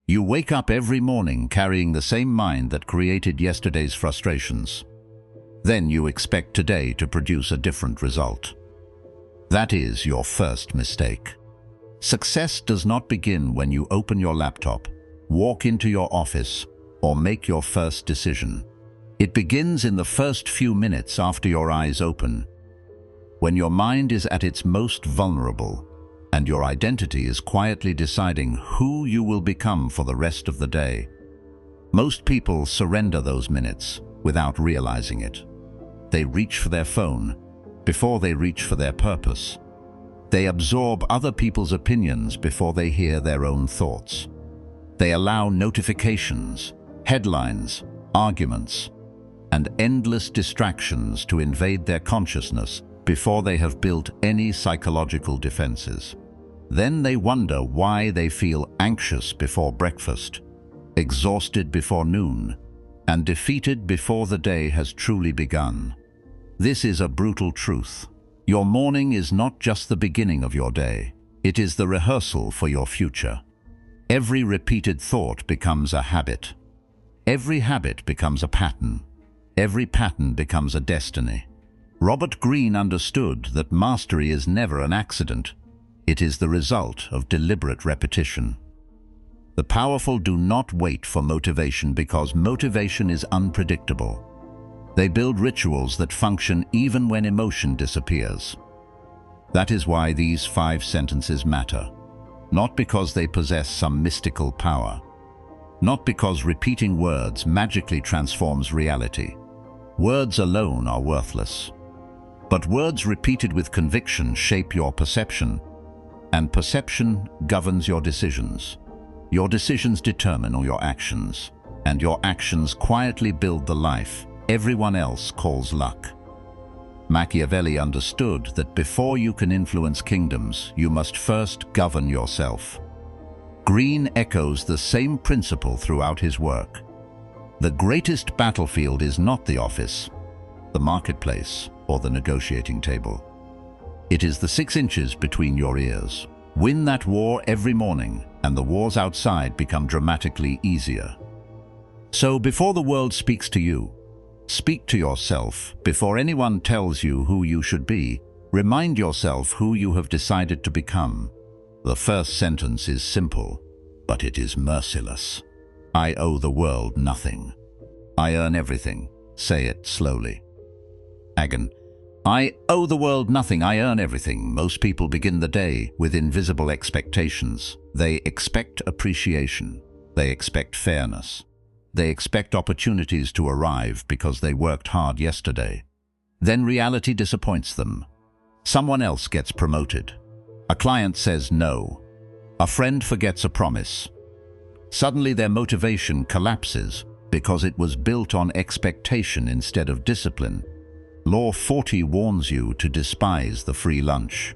You wake up every morning carrying the same mind that created yesterday's frustrations. Then you expect today to produce a different result. That is your first mistake. Success does not begin when you open your laptop, walk into your office, or make your first decision. It begins in the first few minutes after your eyes open, when your mind is at its most vulnerable and your identity is quietly deciding who you will become for the rest of the day. Most people surrender those minutes without realizing it. They reach for their phone before they reach for their purpose. They absorb other people's opinions before they hear their own thoughts. They allow notifications, headlines, arguments, and endless distractions to invade their consciousness before they have built any psychological defenses. Then they wonder why they feel anxious before breakfast, exhausted before noon, and defeated before the day has truly begun. This is a brutal truth. Your morning is not just the beginning of your day. It is the rehearsal for your future. Every repeated thought becomes a habit. Every habit becomes a pattern. Every pattern becomes a destiny. Robert Greene understood that mastery is never an accident. It is the result of deliberate repetition. The powerful do not wait for motivation because motivation is unpredictable. They build rituals that function even when emotion disappears. That is why these 5 sentences matter. Not because they possess some mystical power. Not because repeating words magically transforms reality. Words alone are worthless. But words repeated with conviction shape your perception, and perception governs your decisions. Your decisions determine all your actions, and your actions quietly build the life everyone else calls luck. Machiavelli understood that before you can influence kingdoms, you must first govern yourself. Greene echoes the same principle throughout his work. The greatest battlefield is not the office, the marketplace, or the negotiating table. It is the 6 inches between your ears. Win that war every morning, and the wars outside become dramatically easier. So before the world speaks to you, speak to yourself. Before anyone tells you who you should be, remind yourself who you have decided to become. The first sentence is simple, but it is merciless. I owe the world nothing. I earn everything. Say it slowly. Again. I owe the world nothing, I earn everything. Most people begin the day with invisible expectations. They expect appreciation. They expect fairness. They expect opportunities to arrive because they worked hard yesterday. Then reality disappoints them. Someone else gets promoted. A client says no. A friend forgets a promise. Suddenly their motivation collapses because it was built on expectation instead of discipline. Law 40 warns you to despise the free lunch.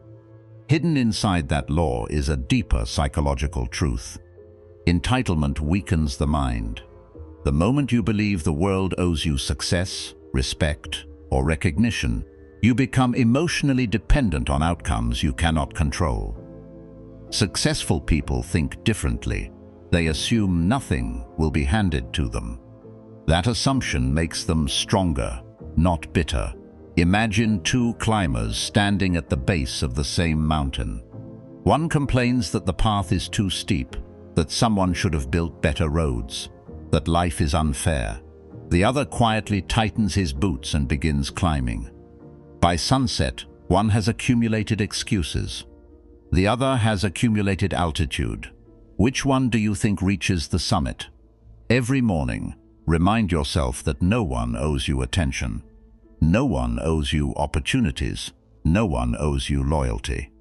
Hidden inside that law is a deeper psychological truth. Entitlement weakens the mind. The moment you believe the world owes you success, respect, or recognition, you become emotionally dependent on outcomes you cannot control. Successful people think differently. They assume nothing will be handed to them. That assumption makes them stronger, not bitter. Imagine 2 climbers standing at the base of the same mountain. One complains that the path is too steep, that someone should have built better roads, that life is unfair. The other quietly tightens his boots and begins climbing. By sunset, one has accumulated excuses. The other has accumulated altitude. Which one do you think reaches the summit? Every morning, remind yourself that no one owes you attention. No one owes you opportunities. No one owes you loyalty.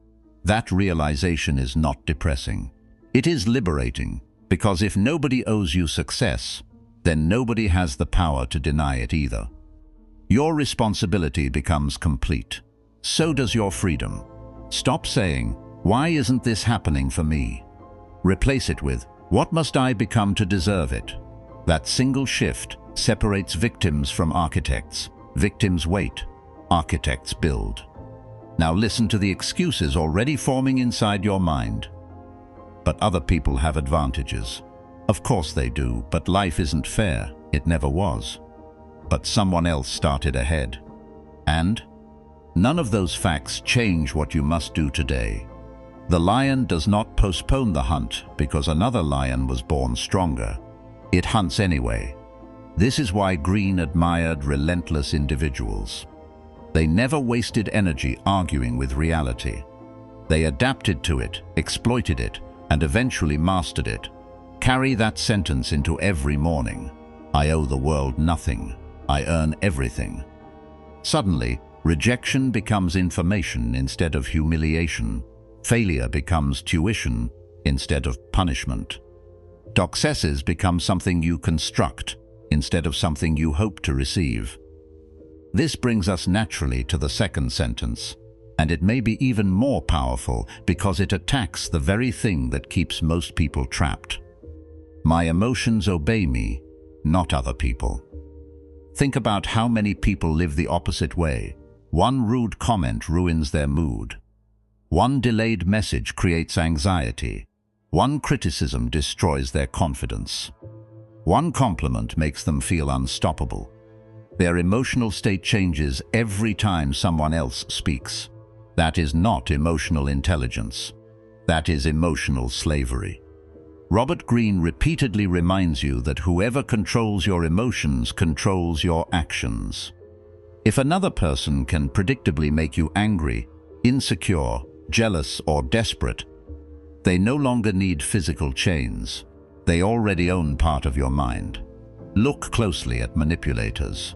That realization is not depressing. It is liberating, because if nobody owes you success, then nobody has the power to deny it either. Your responsibility becomes complete. So does your freedom. Stop saying, "Why isn't this happening for me?" Replace it with, "What must I become to deserve it?" That single shift separates victims from architects. Victims wait, architects build. Now listen to the excuses already forming inside your mind. But other people have advantages. Of course they do, but life isn't fair. It never was. But someone else started ahead. And none of those facts change what you must do today. The lion does not postpone the hunt because another lion was born stronger. It hunts anyway. This is why Greene admired relentless individuals. They never wasted energy arguing with reality. They adapted to it, exploited it, and eventually mastered it. Carry that sentence into every morning. I owe the world nothing. I earn everything. Suddenly, rejection becomes information instead of humiliation. Failure becomes tuition instead of punishment. Successes become something you construct instead of something you hope to receive. This brings us naturally to the second sentence, and it may be even more powerful because it attacks the very thing that keeps most people trapped. My emotions obey me, not other people. Think about how many people live the opposite way. One rude comment ruins their mood. One delayed message creates anxiety. One criticism destroys their confidence. One compliment makes them feel unstoppable. Their emotional state changes every time someone else speaks. That is not emotional intelligence. That is emotional slavery. Robert Greene repeatedly reminds you that whoever controls your emotions controls your actions. If another person can predictably make you angry, insecure, jealous, or desperate, they no longer need physical chains. They already own part of your mind. Look closely at manipulators.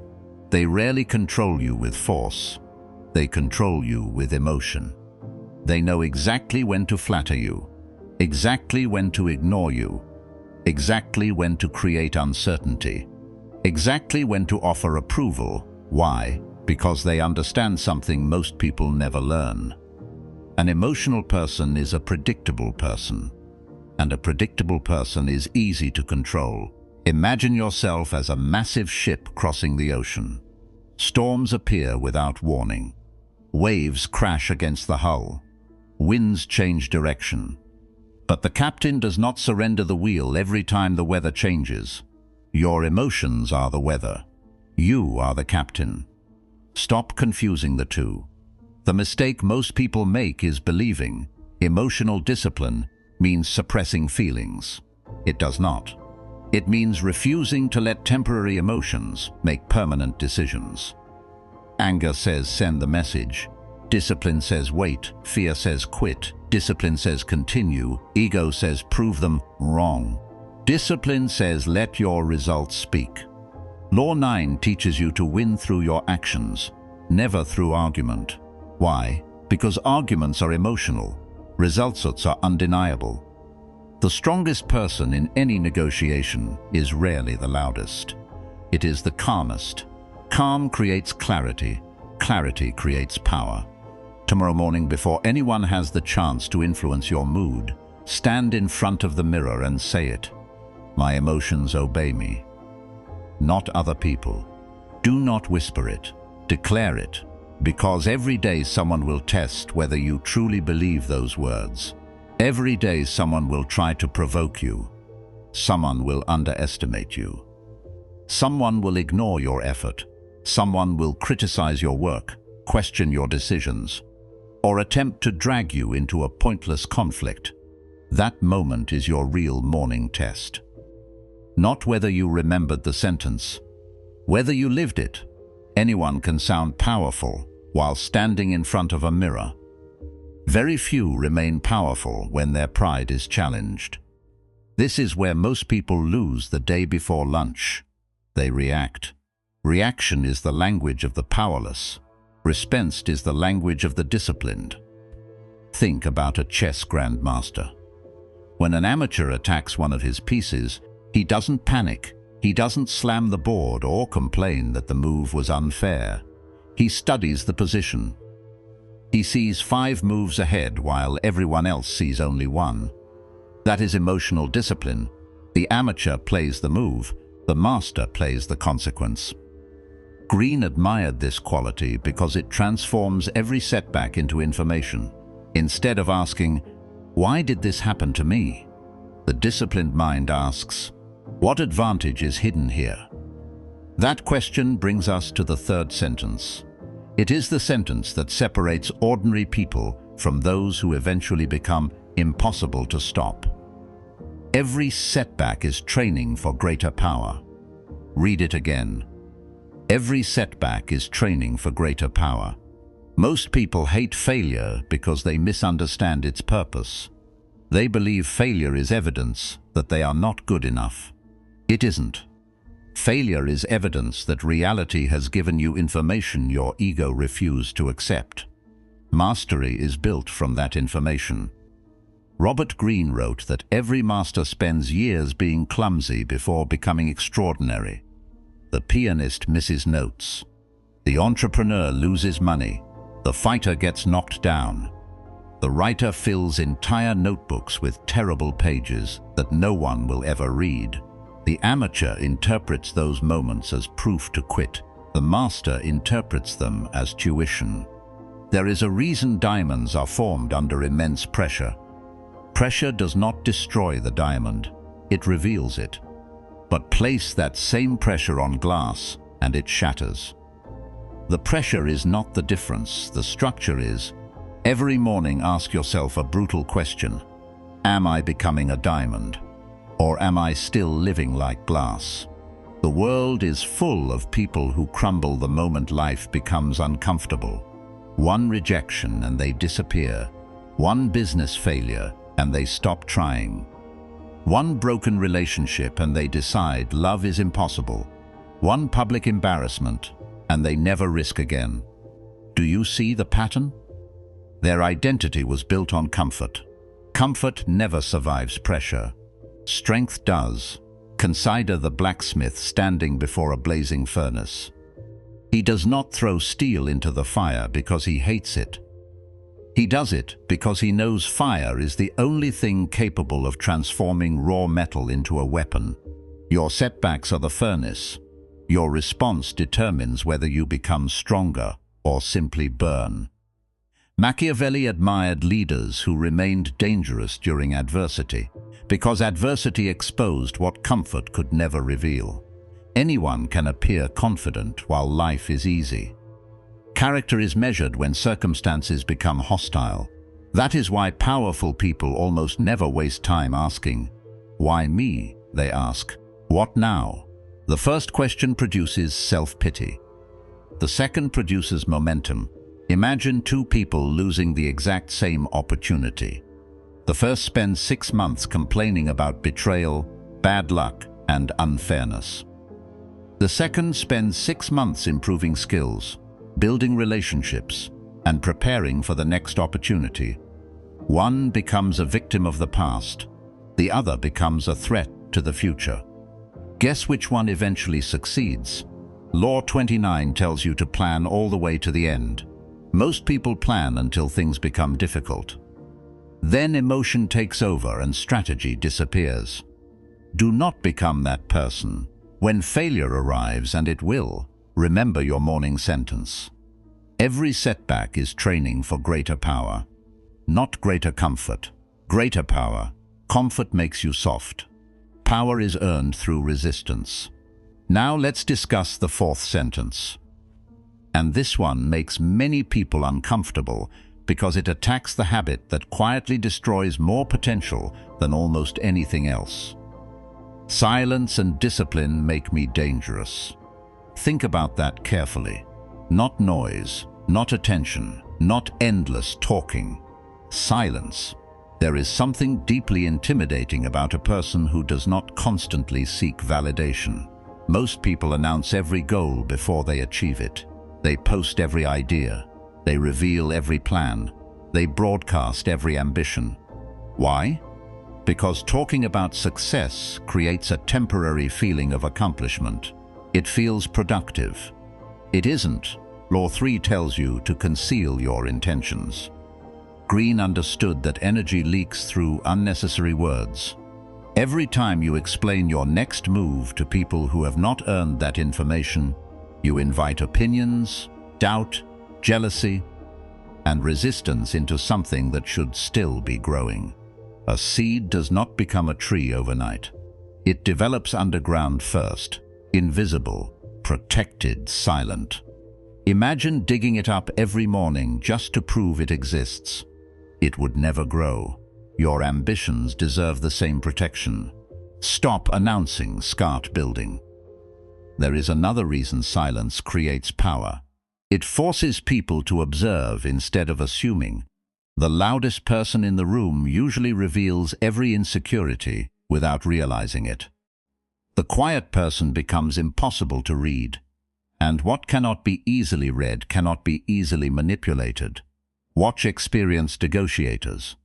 They rarely control you with force. They control you with emotion. They know exactly when to flatter you, exactly when to ignore you, exactly when to create uncertainty, exactly when to offer approval. Why? Because they understand something most people never learn. An emotional person is a predictable person, and a predictable person is easy to control. Imagine yourself as a massive ship crossing the ocean. Storms appear without warning. Waves crash against the hull. Winds change direction. But the captain does not surrender the wheel every time the weather changes. Your emotions are the weather. You are the captain. Stop confusing the two. The mistake most people make is believing emotional discipline means suppressing feelings. It does not. It means refusing to let temporary emotions make permanent decisions. Anger says send the message. Discipline says wait. Fear says quit. Discipline says continue. Ego says prove them wrong. Discipline says let your results speak. Law 9 teaches you to win through your actions, never through argument. Why? Because arguments are emotional. Results are undeniable. The strongest person in any negotiation is rarely the loudest. It is the calmest. Calm creates clarity. Clarity creates power. Tomorrow morning, before anyone has the chance to influence your mood, stand in front of the mirror and say it. My emotions obey me, not other people. Do not whisper it. Declare it. Because every day someone will test whether you truly believe those words. Every day someone will try to provoke you. Someone will underestimate you. Someone will ignore your effort. Someone will criticize your work, question your decisions, or attempt to drag you into a pointless conflict. That moment is your real morning test. Not whether you remembered the sentence, whether you lived it. Anyone can sound powerful while standing in front of a mirror. Very few remain powerful when their pride is challenged. This is where most people lose the day before lunch. They react. Reaction is the language of the powerless. Response is the language of the disciplined. Think about a chess grandmaster. When an amateur attacks one of his pieces, he doesn't panic. He doesn't slam the board or complain that the move was unfair. He studies the position. He sees 5 moves ahead while everyone else sees only 1. That is emotional discipline. The amateur plays the move. The master plays the consequence. Greene admired this quality because it transforms every setback into information. Instead of asking, "Why did this happen to me?" The disciplined mind asks, what advantage is hidden here? That question brings us to the third sentence. It is the sentence that separates ordinary people from those who eventually become impossible to stop. Every setback is training for greater power. Read it again. Every setback is training for greater power. Most people hate failure because they misunderstand its purpose. They believe failure is evidence that they are not good enough. It isn't. Failure is evidence that reality has given you information your ego refused to accept. Mastery is built from that information. Robert Greene wrote that every master spends years being clumsy before becoming extraordinary. The pianist misses notes. The entrepreneur loses money. The fighter gets knocked down. The writer fills entire notebooks with terrible pages that no one will ever read. The amateur interprets those moments as proof to quit. The master interprets them as tuition. There is a reason diamonds are formed under immense pressure. Pressure does not destroy the diamond, it reveals it. But place that same pressure on glass and it shatters. The pressure is not the difference, the structure is. Every morning ask yourself a brutal question. Am I becoming a diamond? Or am I still living like glass? The world is full of people who crumble the moment life becomes uncomfortable. One rejection and they disappear. One business failure and they stop trying. One broken relationship and they decide love is impossible. One public embarrassment and they never risk again. Do you see the pattern? Their identity was built on comfort. Comfort never survives pressure. Strength does. Consider the blacksmith standing before a blazing furnace. He does not throw steel into the fire because he hates it. He does it because he knows fire is the only thing capable of transforming raw metal into a weapon. Your setbacks are the furnace. Your response determines whether you become stronger or simply burn. Machiavelli admired leaders who remained dangerous during adversity, because adversity exposed what comfort could never reveal. Anyone can appear confident while life is easy. Character is measured when circumstances become hostile. That is why powerful people almost never waste time asking, "Why me?" They ask, "What now?" The first question produces self-pity. The second produces momentum. Imagine two people losing the exact same opportunity. The first spends 6 months complaining about betrayal, bad luck, and unfairness. The second spends 6 months improving skills, building relationships, and preparing for the next opportunity. One becomes a victim of the past. The other becomes a threat to the future. Guess which one eventually succeeds? Law 29 tells you to plan all the way to the end. Most people plan until things become difficult. Then emotion takes over and strategy disappears. Do not become that person. When failure arrives, and it will, remember your morning sentence. Every setback is training for greater power. Not greater comfort. Greater power. Comfort makes you soft. Power is earned through resistance. Now let's discuss the fourth sentence. And this one makes many people uncomfortable because it attacks the habit that quietly destroys more potential than almost anything else. Silence and discipline make me dangerous. Think about that carefully. Not noise, not attention, not endless talking. Silence. There is something deeply intimidating about a person who does not constantly seek validation. Most people announce every goal before they achieve it. They post every idea. They reveal every plan. They broadcast every ambition. Why? Because talking about success creates a temporary feeling of accomplishment. It feels productive. It isn't. Law 3 tells you to conceal your intentions. Greene understood that energy leaks through unnecessary words. Every time you explain your next move to people who have not earned that information, you invite opinions, doubt, jealousy, and resistance into something that should still be growing. A seed does not become a tree overnight. It develops underground first, invisible, protected, silent. Imagine digging it up every morning just to prove it exists. It would never grow. Your ambitions deserve the same protection. Stop announcing, start building. There is another reason silence creates power. It forces people to observe instead of assuming. The loudest person in the room usually reveals every insecurity without realizing it. The quiet person becomes impossible to read. And what cannot be easily read cannot be easily manipulated. Watch experienced negotiators.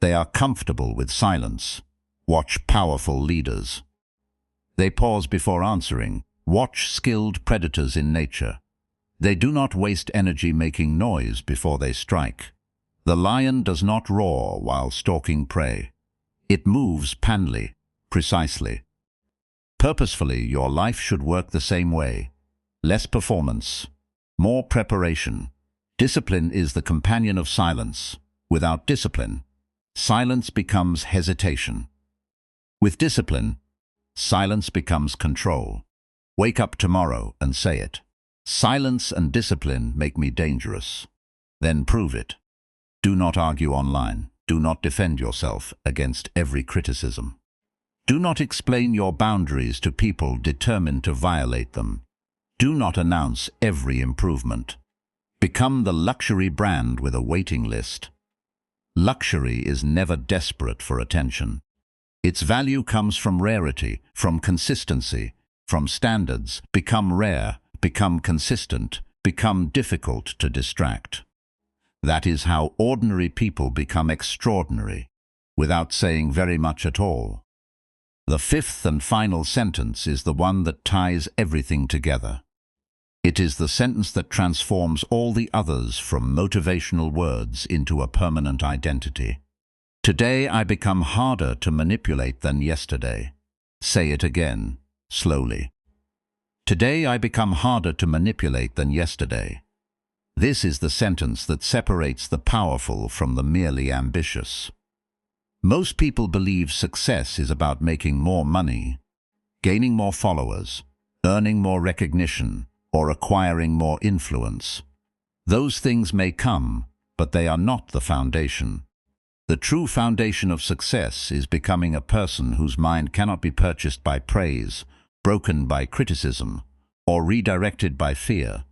They are comfortable with silence. Watch powerful leaders. They pause before answering. Watch skilled predators in nature. They do not waste energy making noise before they strike. The lion does not roar while stalking prey. It moves panly, precisely. Purposefully, your life should work the same way. Less performance, more preparation. Discipline is the companion of silence. Without discipline, silence becomes hesitation. With discipline, silence becomes control. Wake up tomorrow and say it. Silence and discipline make me dangerous. Then prove it. Do not argue online. Do not defend yourself against every criticism. Do not explain your boundaries to people determined to violate them. Do not announce every improvement. Become the luxury brand with a waiting list. Luxury is never desperate for attention. Its value comes from rarity, from consistency, from standards. Become rare, become consistent, become difficult to distract. That is how ordinary people become extraordinary, without saying very much at all. The fifth and final sentence is the one that ties everything together. It is the sentence that transforms all the others from motivational words into a permanent identity. Today I become harder to manipulate than yesterday. Say it again, slowly. Today I become harder to manipulate than yesterday. This is the sentence that separates the powerful from the merely ambitious. Most people believe success is about making more money, gaining more followers, earning more recognition, or acquiring more influence. Those things may come, but they are not the foundation. The true foundation of success is becoming a person whose mind cannot be purchased by praise, broken by criticism, or redirected by fear.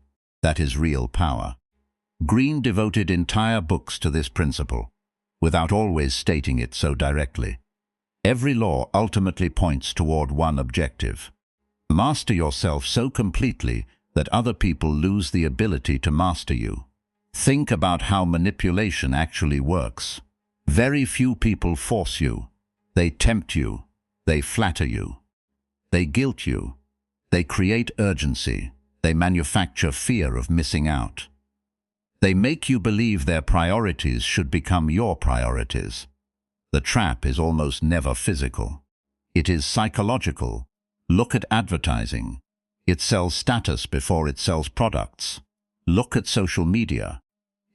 That is real power. Greene devoted entire books to this principle, without always stating it so directly. Every law ultimately points toward one objective. Master yourself so completely that other people lose the ability to master you. Think about how manipulation actually works. Very few people force you. They tempt you. They flatter you. They guilt you. They create urgency. They manufacture fear of missing out. They make you believe their priorities should become your priorities. The trap is almost never physical. It is psychological. Look at advertising. It sells status before it sells products. Look at social media.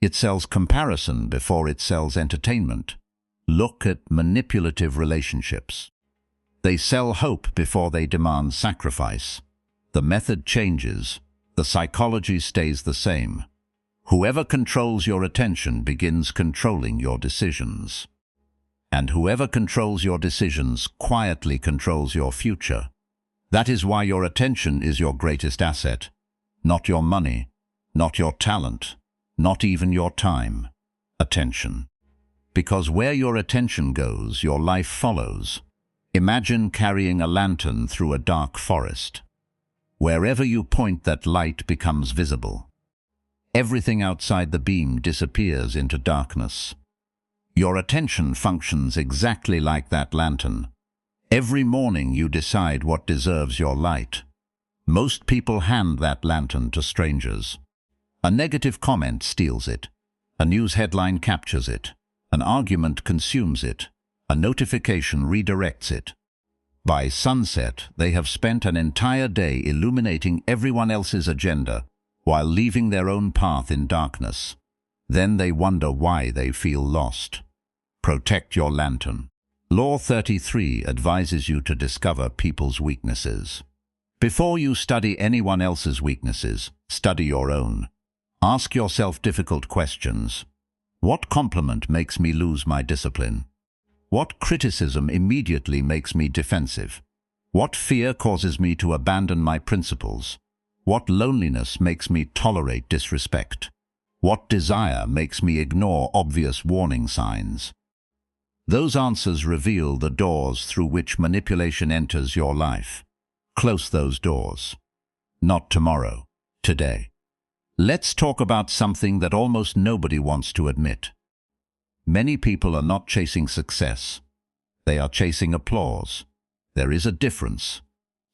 It sells comparison before it sells entertainment. Look at manipulative relationships. They sell hope before they demand sacrifice. The method changes. The psychology stays the same. Whoever controls your attention begins controlling your decisions. And whoever controls your decisions quietly controls your future. That is why your attention is your greatest asset. Not your money, not your talent, not even your time. Attention. Because where your attention goes, your life follows. Imagine carrying a lantern through a dark forest. Wherever you point, that light becomes visible. Everything outside the beam disappears into darkness. Your attention functions exactly like that lantern. Every morning you decide what deserves your light. Most people hand that lantern to strangers. A negative comment steals it. A news headline captures it. An argument consumes it. A notification redirects it. By sunset, they have spent an entire day illuminating everyone else's agenda while leaving their own path in darkness. Then they wonder why they feel lost. Protect your lantern. Law 33 advises you to discover people's weaknesses. Before you study anyone else's weaknesses, study your own. Ask yourself difficult questions. What compliment makes me lose my discipline? What criticism immediately makes me defensive? What fear causes me to abandon my principles? What loneliness makes me tolerate disrespect? What desire makes me ignore obvious warning signs? Those answers reveal the doors through which manipulation enters your life. Close those doors. Not tomorrow, today. Let's talk about something that almost nobody wants to admit. Many people are not chasing success. They are chasing applause. There is a difference.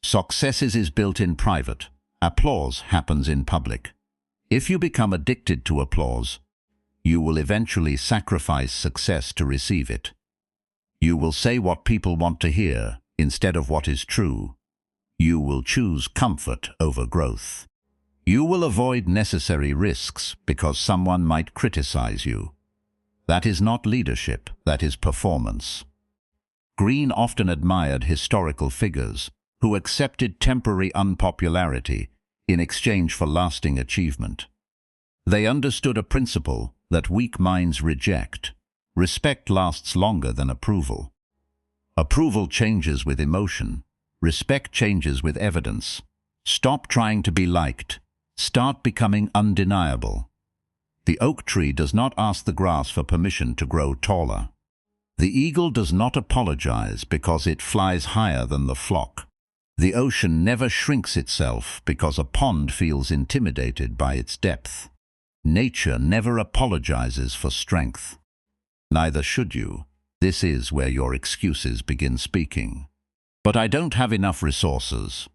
Success is built in private. Applause happens in public. If you become addicted to applause, you will eventually sacrifice success to receive it. You will say what people want to hear instead of what is true. You will choose comfort over growth. You will avoid necessary risks because someone might criticize you. That is not leadership, that is performance. Greene often admired historical figures who accepted temporary unpopularity in exchange for lasting achievement. They understood a principle that weak minds reject. Respect lasts longer than approval. Approval changes with emotion. Respect changes with evidence. Stop trying to be liked. Start becoming undeniable. The oak tree does not ask the grass for permission to grow taller. The eagle does not apologize because it flies higher than the flock. The ocean never shrinks itself because a pond feels intimidated by its depth. Nature never apologizes for strength. Neither should you. This is where your excuses begin speaking. But I don't have enough resources.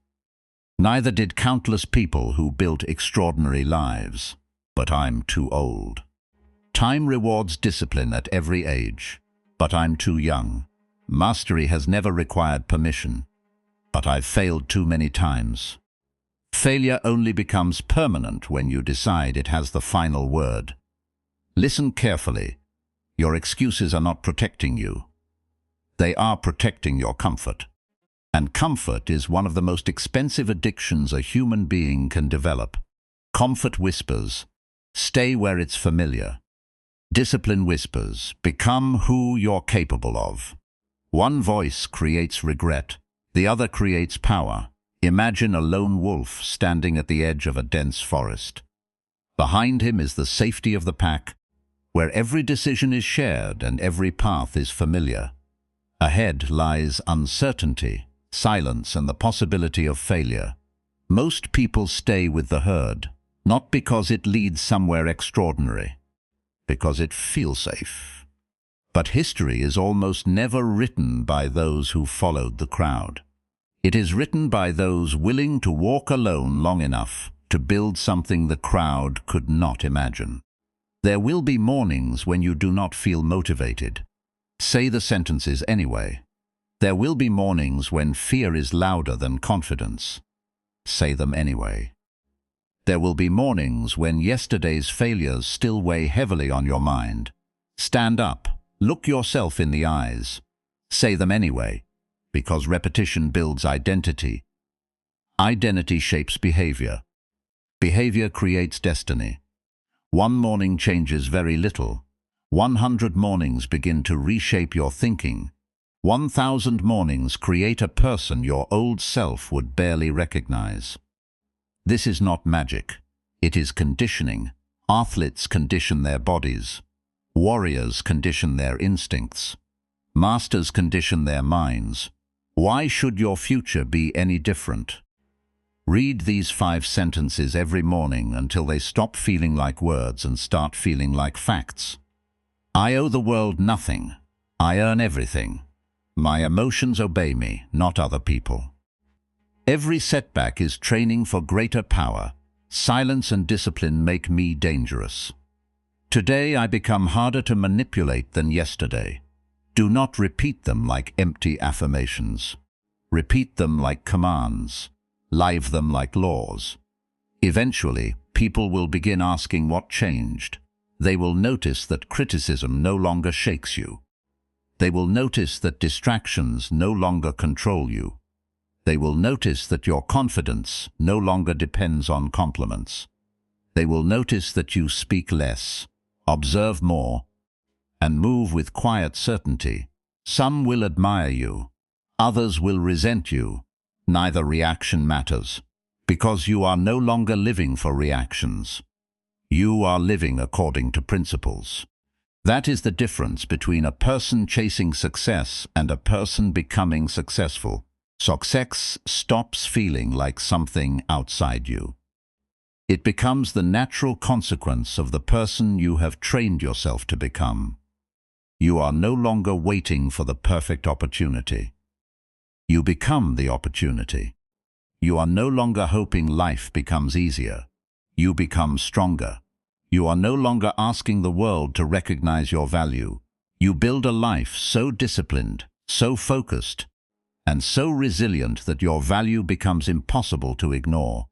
Neither did countless people who built extraordinary lives. But I'm too old. Time rewards discipline at every age. But I'm too young. Mastery has never required permission. But I've failed too many times. Failure only becomes permanent when you decide it has the final word. Listen carefully. Your excuses are not protecting you. They are protecting your comfort. And comfort is one of the most expensive addictions a human being can develop. Comfort whispers, stay where it's familiar. Discipline whispers, become who you're capable of. One voice creates regret, the other creates power. Imagine a lone wolf standing at the edge of a dense forest. Behind him is the safety of the pack, where every decision is shared and every path is familiar. Ahead lies uncertainty, silence, and the possibility of failure. Most people stay with the herd, not because it leads somewhere extraordinary, because it feels safe. But history is almost never written by those who followed the crowd. It is written by those willing to walk alone long enough to build something the crowd could not imagine. There will be mornings when you do not feel motivated. Say the sentences anyway. There will be mornings when fear is louder than confidence. Say them anyway. There will be mornings when yesterday's failures still weigh heavily on your mind. Stand up, look yourself in the eyes. Say them anyway, because repetition builds identity. Identity shapes behavior. Behavior creates destiny. One morning changes very little. 100 mornings begin to reshape your thinking. 1,000 mornings create a person your old self would barely recognize. This is not magic. It is conditioning. Athletes condition their bodies. Warriors condition their instincts. Masters condition their minds. Why should your future be any different? Read these 5 sentences every morning until they stop feeling like words and start feeling like facts. I owe the world nothing. I earn everything. My emotions obey me, not other people. Every setback is training for greater power. Silence and discipline make me dangerous. Today I become harder to manipulate than yesterday. Do not repeat them like empty affirmations. Repeat them like commands. Live them like laws. Eventually, people will begin asking what changed. They will notice that criticism no longer shakes you. They will notice that distractions no longer control you. They will notice that your confidence no longer depends on compliments. They will notice that you speak less, observe more, and move with quiet certainty. Some will admire you. Others will resent you. Neither reaction matters, because you are no longer living for reactions. You are living according to principles. That is the difference between a person chasing success and a person becoming successful. Success stops feeling like something outside you. It becomes the natural consequence of the person you have trained yourself to become. You are no longer waiting for the perfect opportunity. You become the opportunity. You are no longer hoping life becomes easier. You become stronger. You are no longer asking the world to recognize your value. You build a life so disciplined, so focused, and so resilient that your value becomes impossible to ignore.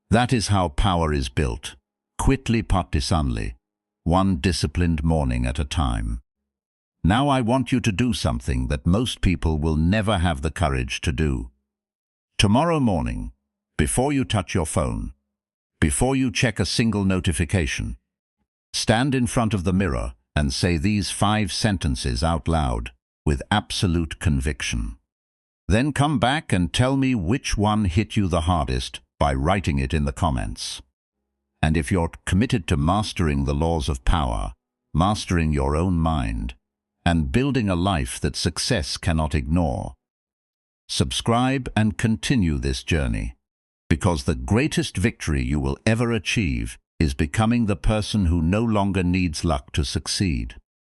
That is how power is built, quietly partisanly, one disciplined morning at a time. Now I want you to do something that most people will never have the courage to do. Tomorrow morning, before you touch your phone, before you check a single notification, stand in front of the mirror and say these 5 sentences out loud with absolute conviction. Then come back and tell me which one hit you the hardest by writing it in the comments. And if you're committed to mastering the laws of power, mastering your own mind, and building a life that success cannot ignore, subscribe and continue this journey, because the greatest victory you will ever achieve is becoming the person who no longer needs luck to succeed.